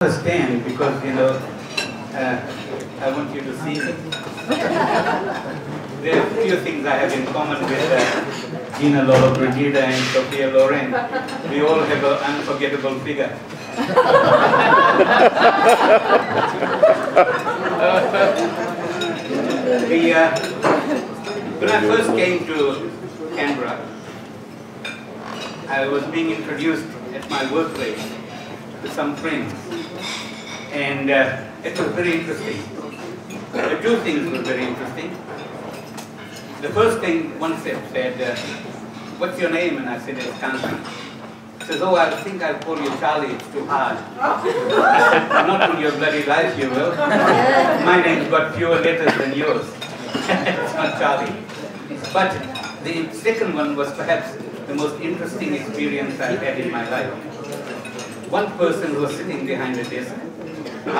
Stand because I want you to see me. There are a few things I have in common with Gina, Lolo, Brigida, and Sophia Loren. We all have an unforgettable figure. When I first came to Canberra, I was being introduced at my workplace to some friends, and it was very interesting. The two things were very interesting. The first thing one said, "What's your name?" And I said, "It's Kanti." He says, "Oh, I think I'll call you Charlie, it's too hard." I said, "Not in your bloody life, you will. My name's got fewer letters than yours." It's not Charlie. But the second one was perhaps the most interesting experience I've had in my life. One person who was sitting behind the desk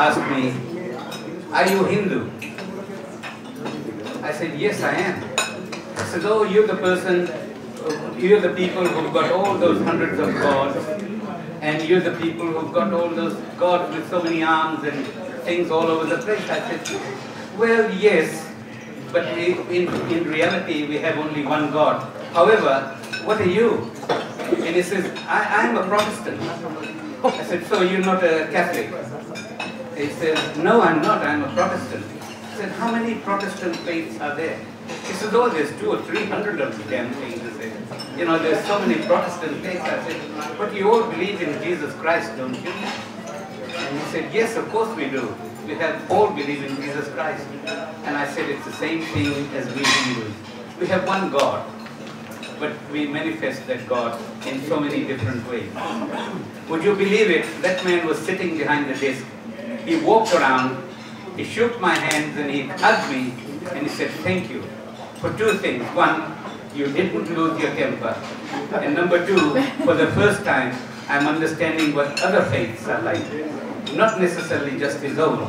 asked me, "Are you Hindu?" I said, "Yes, I am." He said, "Oh, you're the person, you're the people who've got all those hundreds of gods, and you're the people who've got all those gods with so many arms and things all over the place." I said, "Well, yes, but in reality we have only one God. However, what are you?" And he says, I'm a Protestant." I said, "So you're not a Catholic?" He says, "No, I'm not, I'm a Protestant." I said, "How many Protestant faiths are there?" He said, "Oh, there's 200 or 300 of the damn things." I said, "There's so many Protestant faiths." I said, "But you all believe in Jesus Christ, don't you?" And he said, "Yes, of course we do. We all believe in Jesus Christ." And I said, "It's the same thing as we Hindus. We have one God, but we manifest that God in so many different ways." Would you believe it? That man was sitting behind the desk. He walked around, he shook my hands, and he hugged me, and he said, "Thank you for two things. One, you didn't lose your temper. And number two, for the first time, I'm understanding what other faiths are like. Not necessarily just his own,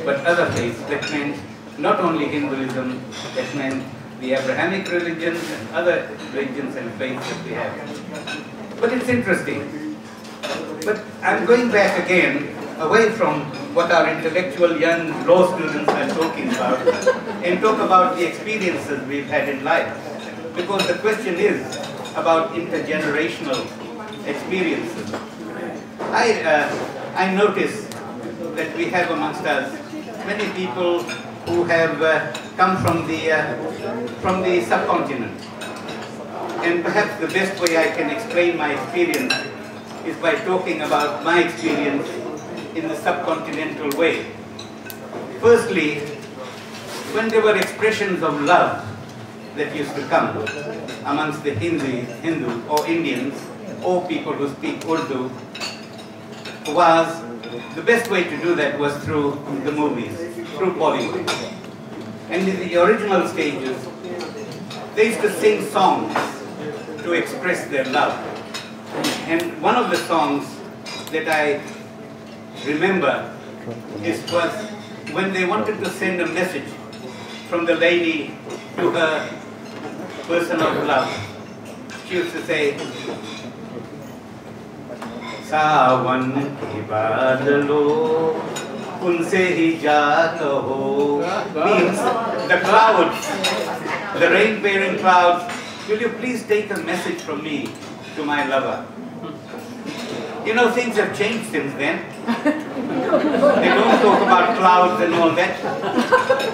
but other faiths. That meant not only Hinduism, that meant the Abrahamic religions and other religions and faiths that we have." But it's interesting. But I'm going back again, away from what our intellectual young law students are talking about, and talk about the experiences we've had in life. Because the question is about intergenerational experiences. I notice that we have amongst us many people who have come from the subcontinent. And perhaps the best way I can explain my experience is by talking about my experience in the subcontinental way. Firstly, when there were expressions of love that used to come amongst the Hindu or Indians or people who speak Urdu, was the best way to do that was through the movies, through Bollywood. And in the original stages, they used to sing songs to express their love. And one of the songs that I remember was when they wanted to send a message from the lady to her person of love. She used to say, "Sawan ke badalo unse hi jaat ho," means the clouds, the rain-bearing clouds, "Will you please take a message from me to my lover?" Things have changed since then. They don't talk about clouds and all that.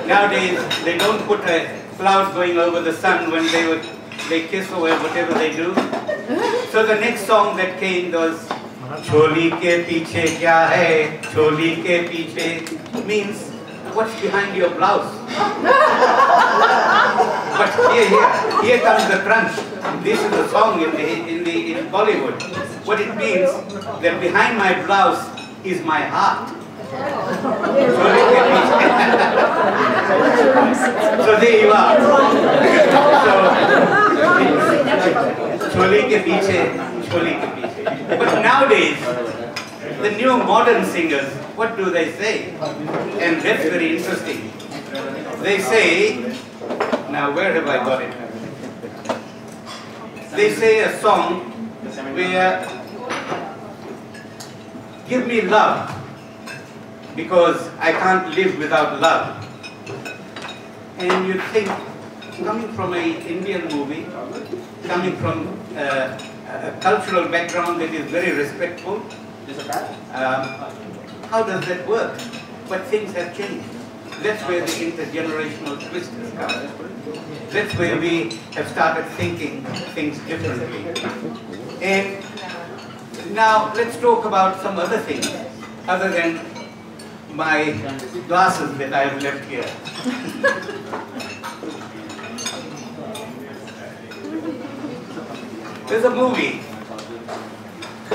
Nowadays, they don't put a cloud going over the sun when they kiss or whatever they do. So the next song that came was, "Choli ke piche kya hai, choli ke piche," means what's behind your blouse. But here comes the crunch. This is the song in Bollywood. What it means that behind my blouse is my heart. So there you are. Choli ke piche, choli ke piche. But nowadays, the new modern singers, what do they say? And that's very interesting. They say, now where have I got it? They say a song where give me love because I can't live without love. And you think, coming from an Indian movie, coming from a cultural background that is very respectful, how does that work? But things have changed. That's where the intergenerational twist has come. That's where we have started thinking things differently. And now let's talk about some other things, other than my glasses that I have left here. There's a movie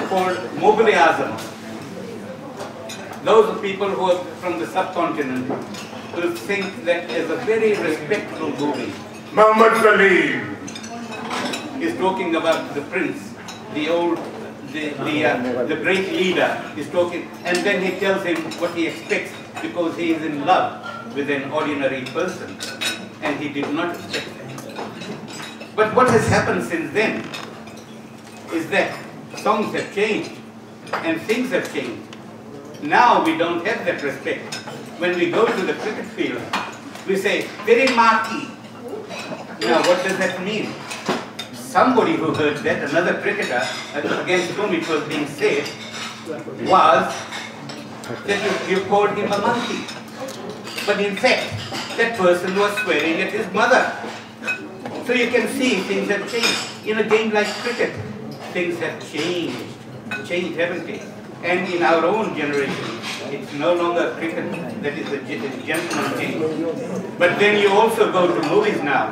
called Mughal-e-Azam. Those people who are from the subcontinent will think that is a very respectful movie. Muhammad Salim He's talking about the prince, the great leader. He's talking, and then he tells him what he expects because he is in love with an ordinary person, and he did not expect that. But what has happened since then is that songs have changed and things have changed. Now we don't have that respect. When we go to the cricket field, we say, "Very marky." Now what does that mean? Somebody who heard that, another cricketer against whom it was being said, was that you called him a monkey. But in fact, that person was swearing at his mother. So you can see things have changed. In a game like cricket, things have changed, haven't they? And in our own generation, it's no longer cricket that is a gentleman game. But then you also go to movies now.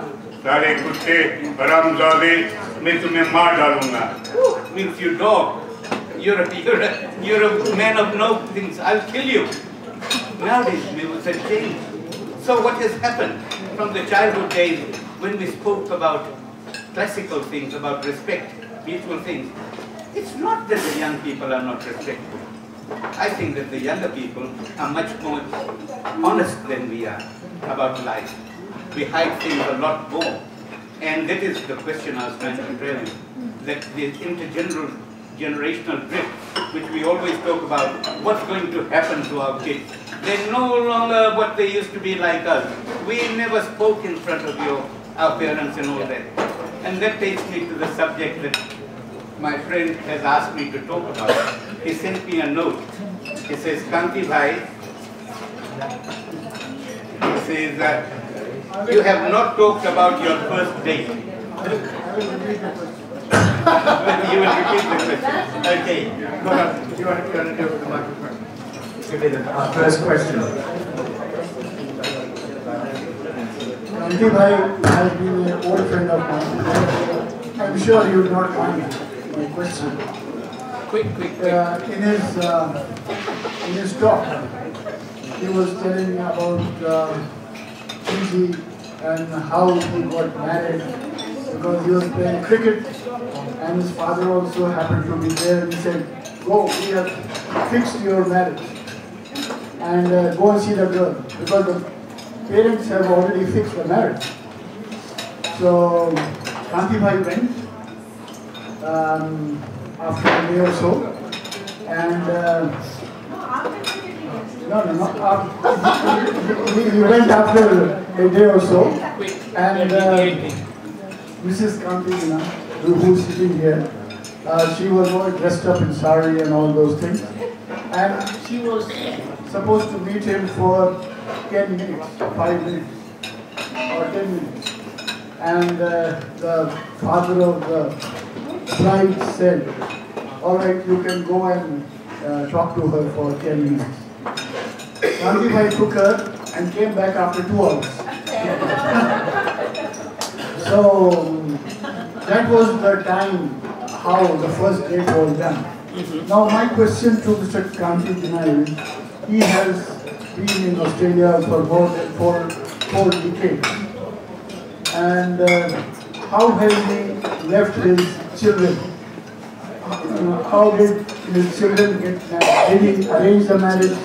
सारे कुत्ते हरामजादे मैं तुम्हें मार डालूंगा. Means you dog. You're a man of no things. I'll kill you. Nowadays, movies have changed. So what has happened from the childhood days when we spoke about classical things, about respect, mutual things? It's not that the young people are not respectful. I think that the younger people are much more honest than we are about life. We hide things a lot more. And that is the question I was trying to tell you. That the intergenerational drift, which we always talk about, what's going to happen to our kids? They're no longer what they used to be like us. We never spoke in front of our parents and all that. And that takes me to the subject that my friend has asked me to talk about. He sent me a note. He says, "Kanti bhai," he says, "you have not talked about your first date." You will repeat the question. Okay. Go ahead. You want to do the microphone? Give me the first question. Kanti bhai has been an old friend of mine. I'm sure you would not mind my question. Quick. In his talk, he was telling me about Fiji and how he got married because he was playing cricket and his father also happened to be there. He said, "Go, we have fixed your marriage and go and see the girl," because the parents have already fixed the marriage. So Kanti bhai went after a day or so, and he went after a day or so, and Mrs. Kanti Jinna, who's sitting here, she was all dressed up in sari and all those things, and she was supposed to meet him for 10 minutes, 5 minutes, or 10 minutes, and the father of the bride said, "All right, you can go and talk to her for 10 minutes. Kanti bhai took her and came back after 2 hours. So that was the time how the first date was done. Now my question to Mr. Kanti Jinna is, he has been in Australia for more than four decades. And how has he left his children? How did his children get married? Did he arrange the marriage,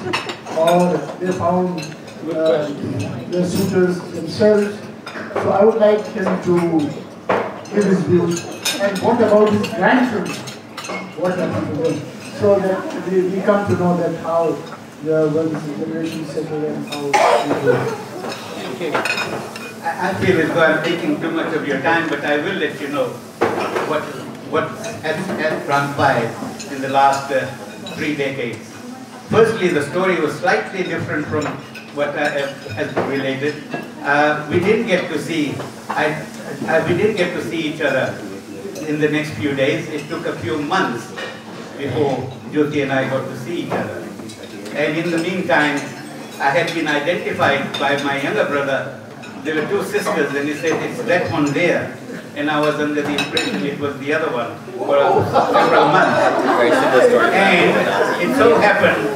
or they found the suitors themselves? So I would like him to give his views. And what about his grandchildren? What happened to them? So that we come to know that how once the generation settled and how it was? Okay. I feel as though I'm taking too much of your time, but I will let you know what has transpired in the last 3 decades. Firstly, the story was slightly different from what has been related. We didn't get to see. We didn't get to see each other in the next few days. It took a few months before Jyoti and I got to see each other. And in the meantime, I had been identified by my younger brother. There were 2 sisters, and he said, it's that one there. And I was under the impression it was the other one for several months. And it so happened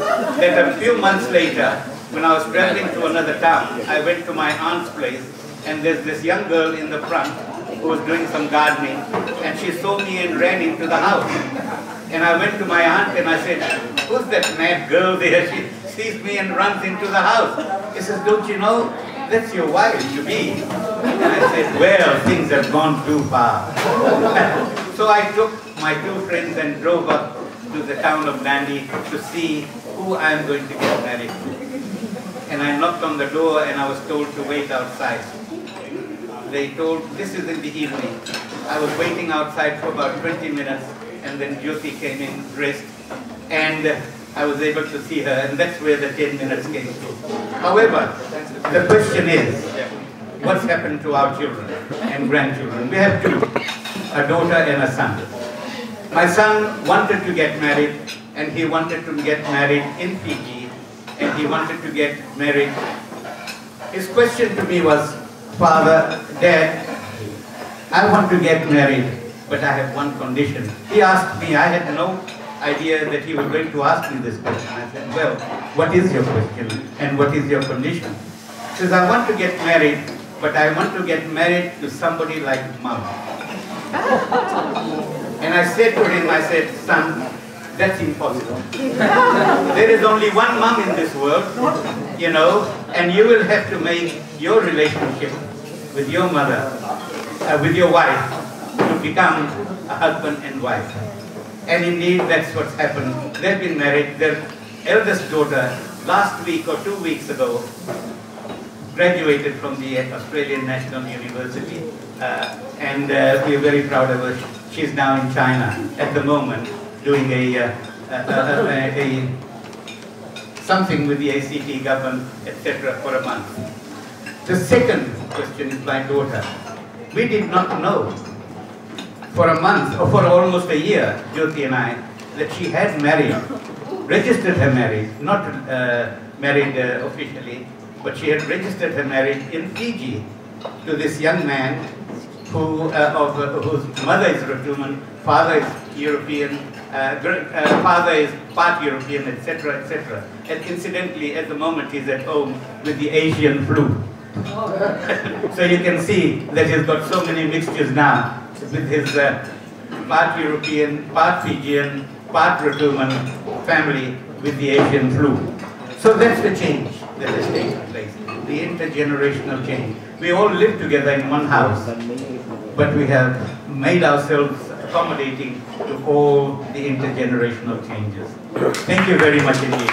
that a few months later, when I was traveling to another town, I went to my aunt's place, and there's this young girl in the front who was doing some gardening, and she saw me and ran into the house. And I went to my aunt and I said, who's that mad girl there? She sees me and runs into the house. He says, don't you know, that's your wife to be. And I said, well, things have gone too far. So I took my 2 friends and drove up to the town of Dandi to see who I am going to get married to. And I knocked on the door and I was told to wait outside. They told, this is in the evening. I was waiting outside for about 20 minutes, and then Jyoti came in dressed, and I was able to see her, and that's where the 10 minutes came through. However, the question is, what's happened to our children and grandchildren? We have 2, a daughter and a son. My son wanted to get married, and he wanted to get married in Fiji, and he wanted to get married. His question to me was, Father, Dad, I want to get married, but I have one condition. He asked me, I had no idea that he was going to ask me this question. I said, well, what is your question and what is your condition? He says, I want to get married, but I want to get married to somebody like Mom. And I said to him, I said, son, that's impossible. There is only one Mom in this world, you know, and you will have to make your relationship with your mother, with your wife, to become a husband and wife. And indeed, that's what's happened. They've been married. Their eldest daughter, last week or 2 weeks ago, graduated from the Australian National University. And we're very proud of her. She's now in China at the moment, doing something with the ACT government, etc. for a month. The second question is my daughter. We did not know for a month, or for almost a year, Jyoti and I, that she had married, registered her marriage, not married officially, but she had registered her marriage in Fiji to this young man whose mother is Rotuman, father is European, father is part European, etc., etc. And incidentally, at the moment, he's at home with the Asian flu. So you can see that he's got so many mixtures now with his part European, part Fijian, part Rotuman family with the Asian flu. So that's the change that has taken place, the intergenerational change. We all live together in one house, but we have made ourselves accommodating to all the intergenerational changes. Thank you very much indeed.